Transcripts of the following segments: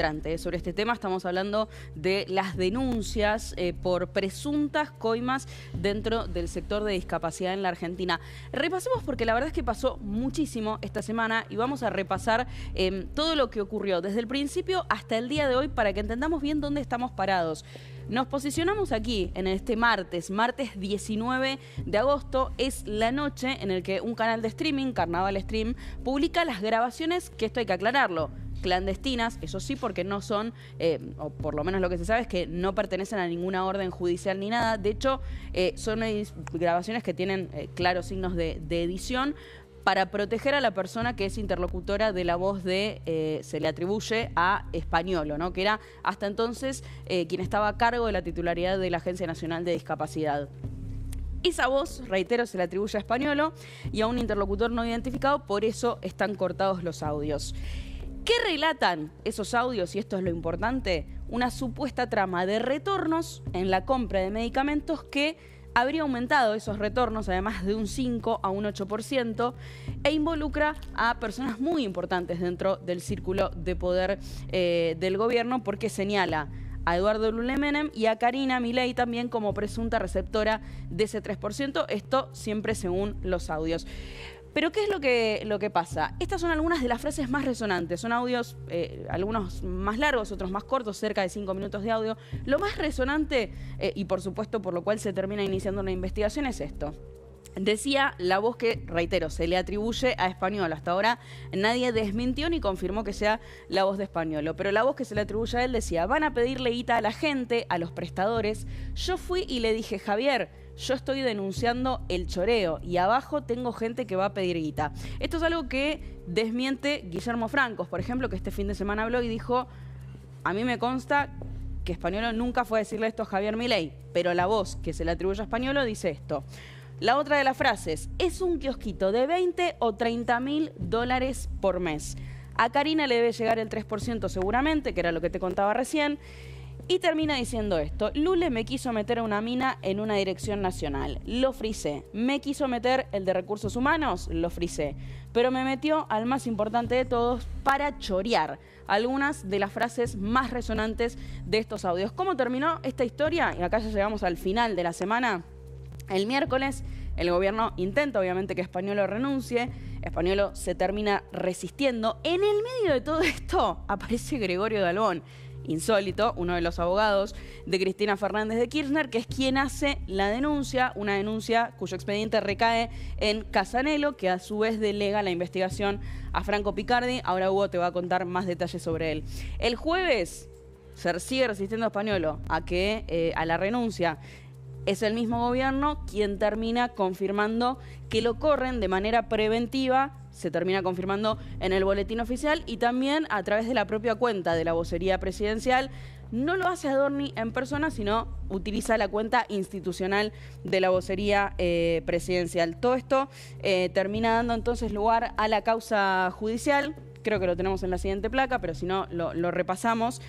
recalcitrante sobre este tema. Estamos hablando de las denuncias por presuntas coimas dentro del sector de discapacidad en la Argentina. Repasemos porque la verdad es que pasó muchísimo esta semana y vamos a repasar todo lo que ocurrió desde el principio hasta el día de hoy para que entendamos bien dónde estamos parados. Nos posicionamos aquí en este martes 19 de agosto, es la noche en el que un canal de streaming, Carnaval Stream, publica las grabaciones, que esto hay que aclararlo, clandestinas, eso sí, porque no son, o por lo menos lo que se sabe es que no pertenecen a ninguna orden judicial ni nada. De hecho, son grabaciones que tienen claros signos de edición, para proteger a la persona que es interlocutora de la voz de, se le atribuye a Españolo, ¿no? Que era hasta entonces quien estaba a cargo de la titularidad de la Agencia Nacional de Discapacidad. Esa voz, reitero, se le atribuye a Españolo y a un interlocutor no identificado, por eso están cortados los audios. ¿Qué relatan esos audios? Y esto es lo importante, una supuesta trama de retornos en la compra de medicamentos que habría aumentado esos retornos, además de un 5 a un 8%, e involucra a personas muy importantes dentro del círculo de poder del gobierno, porque señala a Eduardo Lule Menem y a Karina Milei también como presunta receptora de ese 3%, esto siempre según los audios. Pero ¿qué es lo que pasa? Estas son algunas de las frases más resonantes. Son audios, algunos más largos, otros más cortos, cerca de 5 minutos de audio. Lo más resonante, y por supuesto por lo cual se termina iniciando una investigación, es esto. Decía la voz que, reitero, se le atribuye a Españolo. Hasta ahora nadie desmintió ni confirmó que sea la voz de Españolo. Pero la voz que se le atribuye a él decía: van a pedirle guita a la gente, a los prestadores. Yo fui y le dije: Javier, yo estoy denunciando el choreo y abajo tengo gente que va a pedir guita. Esto es algo que desmiente Guillermo Francos, por ejemplo, que este fin de semana habló y dijo: a mí me consta que Españolo nunca fue a decirle esto a Javier Milei, pero la voz que se le atribuye a Españolo dice esto. La otra de las frases: es un kiosquito de 20 o 30 mil dólares por mes. A Karina le debe llegar el 3% seguramente, que era lo que te contaba recién. Y termina diciendo esto: Lule me quiso meter a una mina en una dirección nacional, lo frisé. Me quiso meter el de recursos humanos, lo frisé. Pero me metió al más importante de todos para chorear. Algunas de las frases más resonantes de estos audios. ¿Cómo terminó esta historia? Y acá ya llegamos al final de la semana. El miércoles el gobierno intenta obviamente que Españolo renuncie. Españolo se termina resistiendo. En el medio de todo esto aparece Gregorio Dalbón, insólito, uno de los abogados de Cristina Fernández de Kirchner, que es quien hace la denuncia, una denuncia cuyo expediente recae en Casanelo, que a su vez delega la investigación a Franco Picardi. Ahora Hugo te va a contar más detalles sobre él. El jueves se sigue resistiendo a Españolo a la renuncia. Es el mismo gobierno quien termina confirmando que lo corren de manera preventiva, se termina confirmando en el boletín oficial y también a través de la propia cuenta de la vocería presidencial. No lo hace Adorni en persona, sino utiliza la cuenta institucional de la vocería presidencial. Todo esto termina dando entonces lugar a la causa judicial. Creo que lo tenemos en la siguiente placa, pero si no, lo repasamos,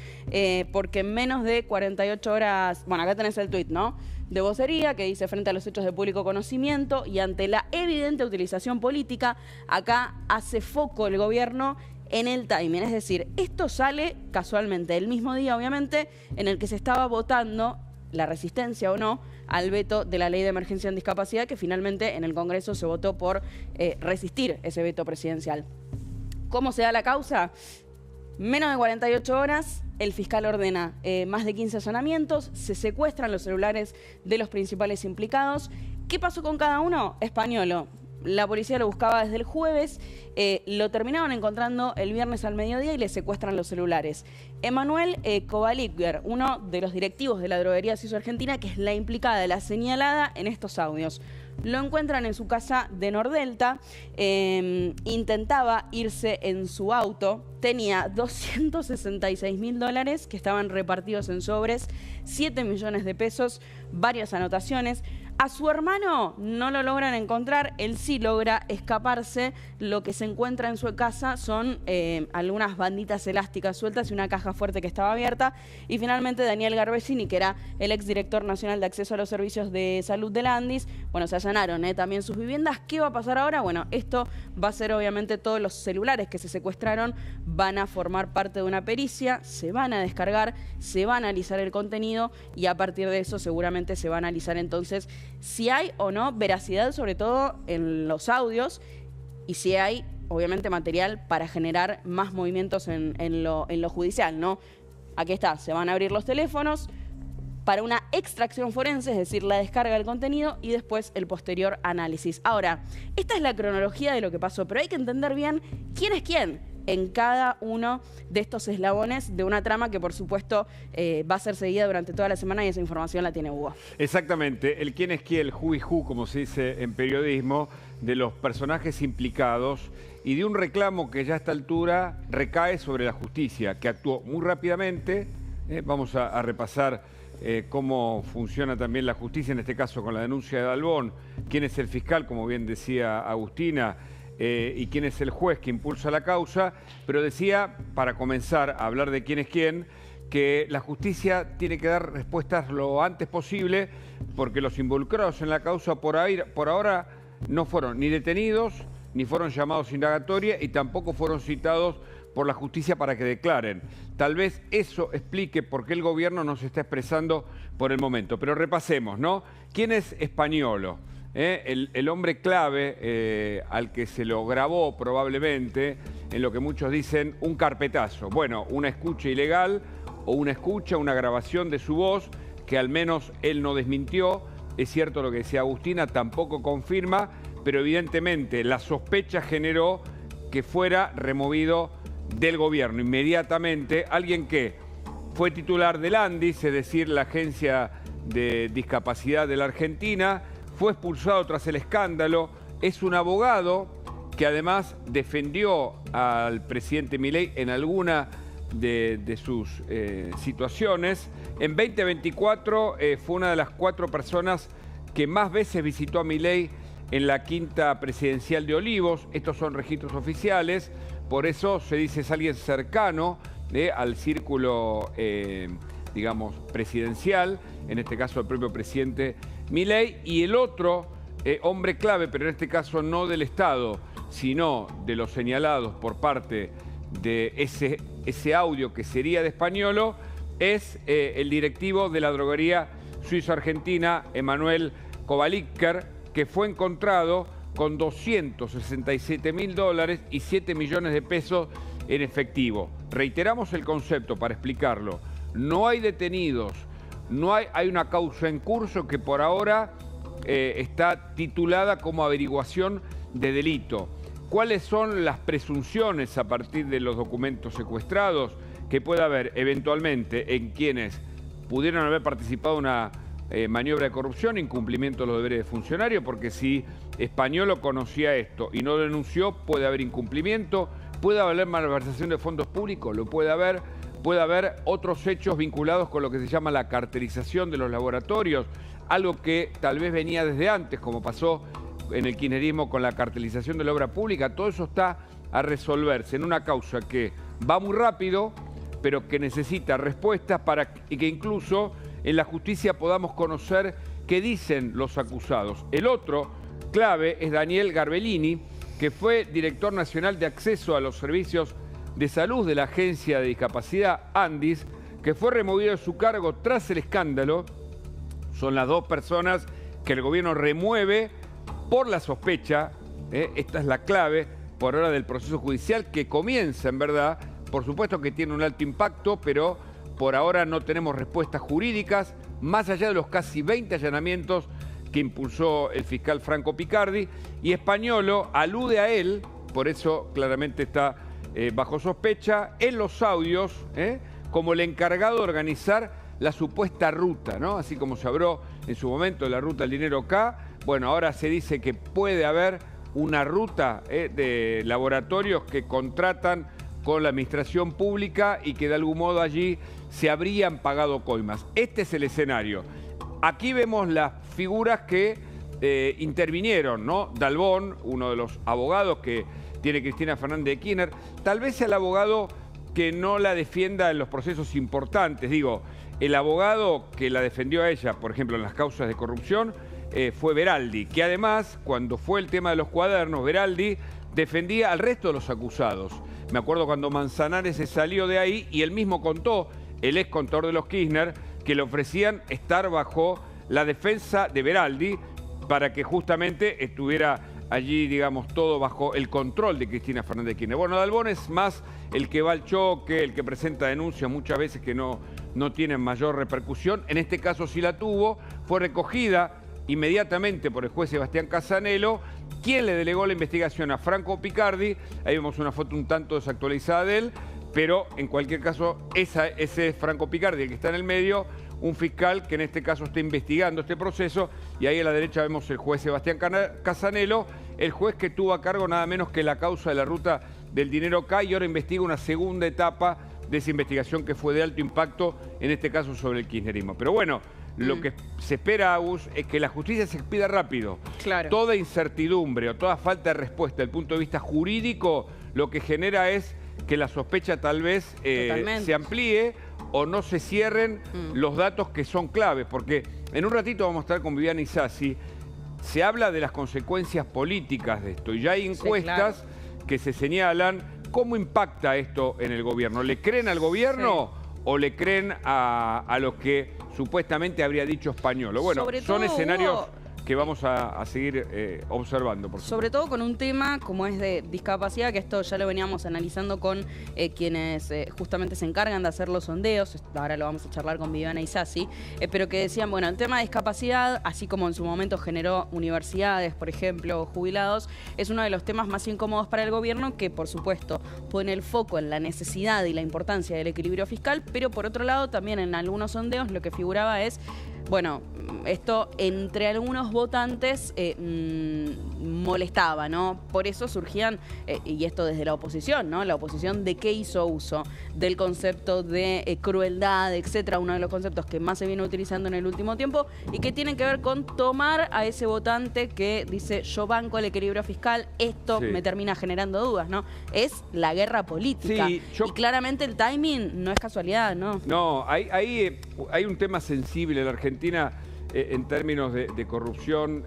porque en menos de 48 horas... Bueno, acá tenés el tuit, ¿no?, de vocería, que dice: frente a los hechos de público conocimiento y ante la evidente utilización política, acá hace foco el gobierno en el timing. Es decir, esto sale casualmente el mismo día, obviamente, en el que se estaba votando la resistencia o no al veto de la ley de emergencia en discapacidad, que finalmente en el Congreso se votó por resistir ese veto presidencial. ¿Cómo se da la causa? Menos de 48 horas, el fiscal ordena más de 15 allanamientos, se secuestran los celulares de los principales implicados. ¿Qué pasó con cada uno? Españolo. La policía lo buscaba desde el jueves, lo terminaron encontrando el viernes al mediodía y le secuestran los celulares. Emanuel Kovalikber, uno de los directivos de la droguería Ciso Argentina, que es la implicada, la señalada en estos audios. Lo encuentran en su casa de Nordelta, intentaba irse en su auto, tenía 266 mil dólares que estaban repartidos en sobres, 7 millones de pesos, varias anotaciones. A su hermano no lo logran encontrar, él sí logra escaparse. Lo que se encuentra en su casa son algunas banditas elásticas sueltas y una caja fuerte que estaba abierta. Y finalmente Daniel Garbellini, que era el exdirector nacional de acceso a los servicios de salud de la ANDIS, bueno, se allanaron también sus viviendas. ¿Qué va a pasar ahora? Bueno, esto va a ser obviamente todos los celulares que se secuestraron van a formar parte de una pericia, se van a descargar, se va a analizar el contenido y a partir de eso seguramente se va a analizar entonces si hay o no veracidad, sobre todo en los audios, y si hay, obviamente, material para generar más movimientos en lo judicial, ¿no? Aquí está, se van a abrir los teléfonos para una extracción forense, es decir, la descarga del contenido y después el posterior análisis. Ahora, esta es la cronología de lo que pasó, pero hay que entender bien quién es quién en cada uno de estos eslabones de una trama que, por supuesto, va a ser seguida durante toda la semana y esa información la tiene Hugo. Exactamente. El quién es quién, el who is who, como se dice en periodismo, de los personajes implicados y de un reclamo que ya a esta altura recae sobre la justicia, que actuó muy rápidamente. Vamos a repasar cómo funciona también la justicia, en este caso con la denuncia de Dalbón, quién es el fiscal, como bien decía Agustina, y quién es el juez que impulsa la causa, pero decía, para comenzar a hablar de quién es quién, que la justicia tiene que dar respuestas lo antes posible, porque los involucrados en la causa por ahora no fueron ni detenidos, ni fueron llamados a indagatoria y tampoco fueron citados por la justicia para que declaren. Tal vez eso explique por qué el gobierno no se está expresando por el momento. Pero repasemos, ¿no? ¿Quién es Spagnuolo? El hombre clave al que se lo grabó probablemente, en lo que muchos dicen un carpetazo. Bueno, una escucha ilegal o una grabación de su voz que al menos él no desmintió. Es cierto lo que decía Agustina, tampoco confirma, pero evidentemente la sospecha generó que fuera removido del gobierno inmediatamente alguien que fue titular del ANDIS, es decir, la Agencia de Discapacidad de la Argentina, fue expulsado tras el escándalo, es un abogado que además defendió al presidente Milei en alguna de sus situaciones. En 2024 fue una de las 4 personas que más veces visitó a Milei en la quinta presidencial de Olivos. Estos son registros oficiales, por eso se dice es alguien cercano al círculo, digamos, presidencial, en este caso el propio presidente Milei. Y el otro hombre clave, pero en este caso no del Estado, sino de los señalados por parte de ese audio que sería de Spagnuolo, es el directivo de la droguería suizo-argentina, Emanuel Kovaliker, que fue encontrado con $267.000 y 7 millones de pesos en efectivo. Reiteramos el concepto para explicarlo. No hay detenidos, hay una causa en curso que por ahora está titulada como averiguación de delito. ¿Cuáles son las presunciones a partir de los documentos secuestrados que puede haber eventualmente en quienes pudieron haber participado en una maniobra de corrupción, incumplimiento de los deberes de funcionario? Porque si Spagnuolo conocía esto y no denunció, puede haber incumplimiento, puede haber malversación de fondos públicos, lo puede haber otros hechos vinculados con lo que se llama la cartelización de los laboratorios, algo que tal vez venía desde antes, como pasó en el kirchnerismo con la cartelización de la obra pública. Todo eso está a resolverse en una causa que va muy rápido, pero que necesita respuestas para que incluso en la justicia podamos conocer qué dicen los acusados. El otro clave es Daniel Garbellini, que fue director nacional de acceso a los servicios de salud de la Agencia de Discapacidad ANDIS, que fue removido de su cargo tras el escándalo. Son las 2 personas que el gobierno remueve por la sospecha. Esta es la clave por ahora del proceso judicial que comienza, en verdad. Por supuesto que tiene un alto impacto, pero por ahora no tenemos respuestas jurídicas, más allá de los casi 20 allanamientos que impulsó el fiscal Franco Picardi. Y Spagnuolo alude a él, por eso claramente está bajo sospecha, en los audios, como el encargado de organizar la supuesta ruta, ¿no? Así como se habló en su momento de la ruta del dinero K, bueno, ahora se dice que puede haber una ruta de laboratorios que contratan con la administración pública y que de algún modo allí se habrían pagado coimas. Este es el escenario. aquí vemos las figuras que intervinieron, ¿no? Dalbón, uno de los abogados que tiene Cristina Fernández de Kirchner, tal vez sea el abogado que no la defienda en los procesos importantes. Digo, el abogado que la defendió a ella, por ejemplo, en las causas de corrupción, fue Beraldi, que además, cuando fue el tema de los cuadernos, Beraldi defendía al resto de los acusados. Me acuerdo cuando Manzanares se salió de ahí y él mismo contó, el ex contador de los Kirchner, que le ofrecían estar bajo la defensa de Beraldi para que justamente estuviera allí, digamos, todo bajo el control de Cristina Fernández de Kirchner. Bueno, Dalbón es más el que va al choque, el que presenta denuncias muchas veces que no tienen mayor repercusión. En este caso sí la tuvo, fue recogida inmediatamente por el juez Sebastián Casanello, quien le delegó la investigación a Franco Picardi. Ahí vemos una foto un tanto desactualizada de él, pero en cualquier caso ese es Franco Picardi, el que está en el medio, un fiscal que en este caso está investigando este proceso, y ahí a la derecha vemos el juez Sebastián Casanello, el juez que tuvo a cargo nada menos que la causa de la ruta del dinero K, y ahora investiga una segunda etapa de esa investigación que fue de alto impacto, en este caso sobre el kirchnerismo. Pero bueno, lo que se espera, Agus, es que la justicia se expida rápido. Claro. Toda incertidumbre o toda falta de respuesta desde el punto de vista jurídico, lo que genera es que la sospecha tal vez se amplíe o no se cierren los datos que son claves. Porque en un ratito vamos a estar con Viviana Isasi. Se habla de las consecuencias políticas de esto y ya hay encuestas que se señalan cómo impacta esto en el gobierno. ¿Le creen al gobierno o le creen a lo que supuestamente habría dicho Españolo? Bueno, son escenarios que vamos a seguir observando. Sobre todo con un tema como es de discapacidad, que esto ya lo veníamos analizando con quienes justamente se encargan de hacer los sondeos, ahora lo vamos a charlar con Viviana Isasi, pero que decían, bueno, el tema de discapacidad, así como en su momento generó universidades, por ejemplo, jubilados, es uno de los temas más incómodos para el gobierno, que por supuesto pone el foco en la necesidad y la importancia del equilibrio fiscal, pero por otro lado también en algunos sondeos lo que figuraba es, bueno, esto entre algunos votantes molestaba, ¿no? Por eso surgían, y esto desde la oposición, ¿no? La oposición de qué hizo uso del concepto de crueldad, etcétera, uno de los conceptos que más se viene utilizando en el último tiempo y que tienen que ver con tomar a ese votante que dice yo banco el equilibrio fiscal, esto me termina generando dudas, ¿no? Es la guerra política. Sí, y claramente el timing no es casualidad, ¿no? No, hay un tema sensible. La Argentina, en términos de corrupción,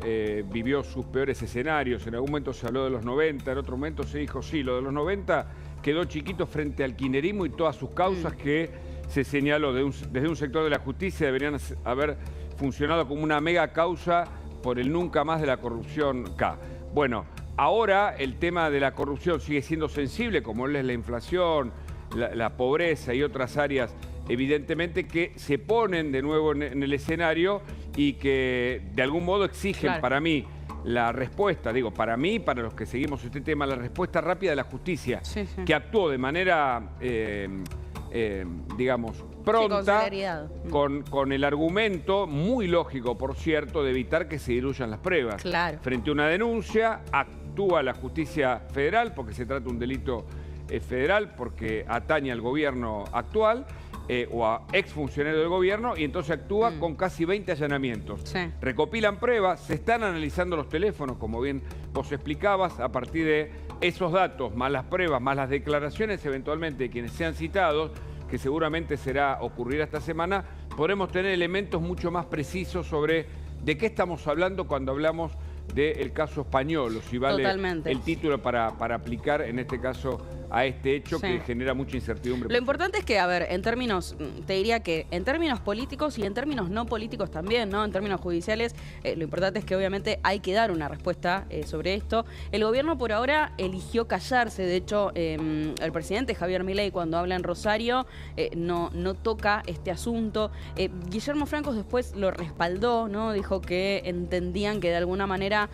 vivió sus peores escenarios. En algún momento se habló de los 90, en otro momento se dijo, sí, lo de los 90 quedó chiquito frente al kirchnerismo y todas sus causas que se señaló desde un sector de la justicia deberían haber funcionado como una mega causa por el nunca más de la corrupción K. Bueno, ahora el tema de la corrupción sigue siendo sensible, como es la inflación, la pobreza y otras áreas, evidentemente, que se ponen de nuevo en el escenario y que de algún modo exigen para mí la respuesta, digo, para mí, para los que seguimos este tema, la respuesta rápida de la justicia, que actuó de manera, digamos, pronta, con el argumento, muy lógico, por cierto, de evitar que se diluyan las pruebas. Frente a una denuncia, actúa la justicia federal, porque se trata de un delito federal, porque atañe al gobierno actual, o a exfuncionarios del gobierno, y entonces actúa con casi 20 allanamientos. Recopilan pruebas, se están analizando los teléfonos, como bien vos explicabas, a partir de esos datos, más las pruebas, más las declaraciones eventualmente de quienes sean citados, que seguramente ocurrirá esta semana, podremos tener elementos mucho más precisos sobre de qué estamos hablando cuando hablamos del caso Españolo, si vale el título para aplicar en este caso a este hecho que genera mucha incertidumbre. Lo importante es que, a ver, en términos, te diría que en términos políticos y en términos no políticos también, ¿no? En términos judiciales, lo importante es que obviamente hay que dar una respuesta sobre esto. El gobierno por ahora eligió callarse. De hecho, el presidente Javier Milei, cuando habla en Rosario, no toca este asunto. Guillermo Francos después lo respaldó, ¿no? Dijo que entendían que de alguna manera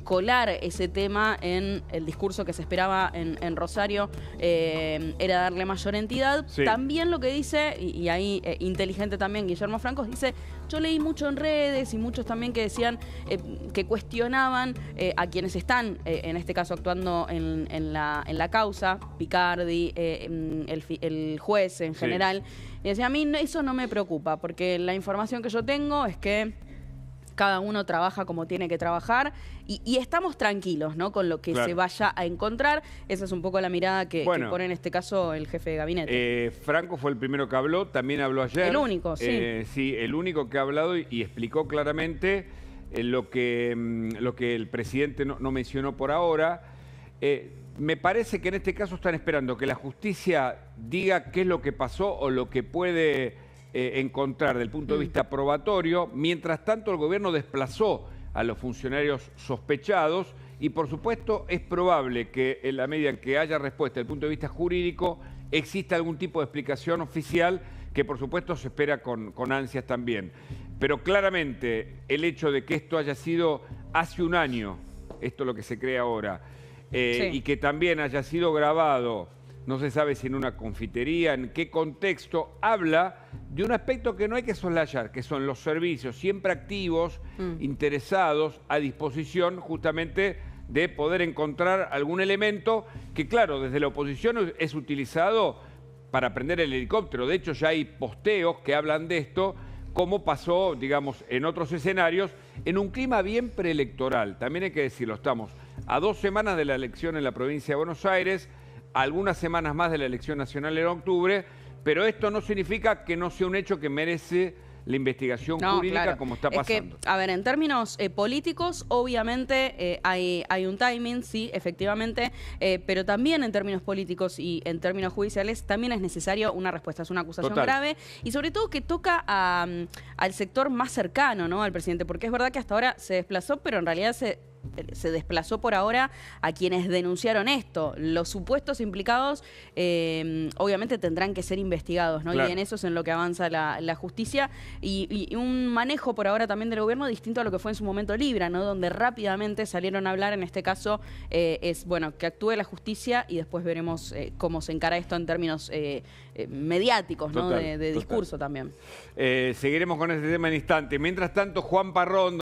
colar ese tema en el discurso que se esperaba en Rosario necesario era darle mayor entidad. Sí. También lo que dice, y ahí inteligente también Guillermo Francos, dice, yo leí mucho en redes y muchos también que decían, que cuestionaban a quienes están, en este caso actuando en la causa, Picardi, el juez en general, y decía, a mí eso no me preocupa, porque la información que yo tengo es que cada uno trabaja como tiene que trabajar y estamos tranquilos, ¿no? Con lo que se vaya a encontrar. Esa es un poco la mirada que pone en este caso el jefe de gabinete. Franco fue el primero que habló, también habló ayer. El único, sí. Sí, el único que ha hablado y explicó claramente lo que el presidente no mencionó por ahora. Me parece que en este caso están esperando que la justicia diga qué es lo que pasó o lo que puede encontrar del punto de vista probatorio. Mientras tanto, el gobierno desplazó a los funcionarios sospechados y, por supuesto, es probable que en la medida en que haya respuesta desde el punto de vista jurídico, exista algún tipo de explicación oficial que, por supuesto, se espera con ansias también. Pero claramente el hecho de que esto haya sido hace un año, esto es lo que se cree ahora, y que también haya sido grabado, no se sabe si en una confitería, en qué contexto, habla de un aspecto que no hay que soslayar, que son los servicios siempre activos, interesados, a disposición justamente de poder encontrar algún elemento que, claro, desde la oposición es utilizado para prender el helicóptero. De hecho, ya hay posteos que hablan de esto, como pasó, digamos, en otros escenarios, en un clima bien preelectoral. También hay que decirlo, estamos a 2 semanas de la elección en la provincia de Buenos Aires, algunas semanas más de la elección nacional en octubre, pero esto no significa que no sea un hecho que merece la investigación jurídica como está pasando. Es que, a ver, en términos políticos, obviamente hay un timing, sí, efectivamente, pero también en términos políticos y en términos judiciales también es necesario una respuesta. Es una acusación grave y sobre todo que toca al sector más cercano, ¿no?, al presidente, porque es verdad que hasta ahora se desplazó, pero en realidad se desplazó por ahora a quienes denunciaron esto. Los supuestos implicados obviamente tendrán que ser investigados, ¿no? Y en eso es en lo que avanza la justicia y un manejo por ahora también del gobierno distinto a lo que fue en su momento Libra, ¿no?, donde rápidamente salieron a hablar. En este caso es, bueno, que actúe la justicia y después veremos cómo se encara esto en términos mediáticos, ¿no?, de discurso también. Seguiremos con este tema en instante. Mientras tanto, Juan Parrón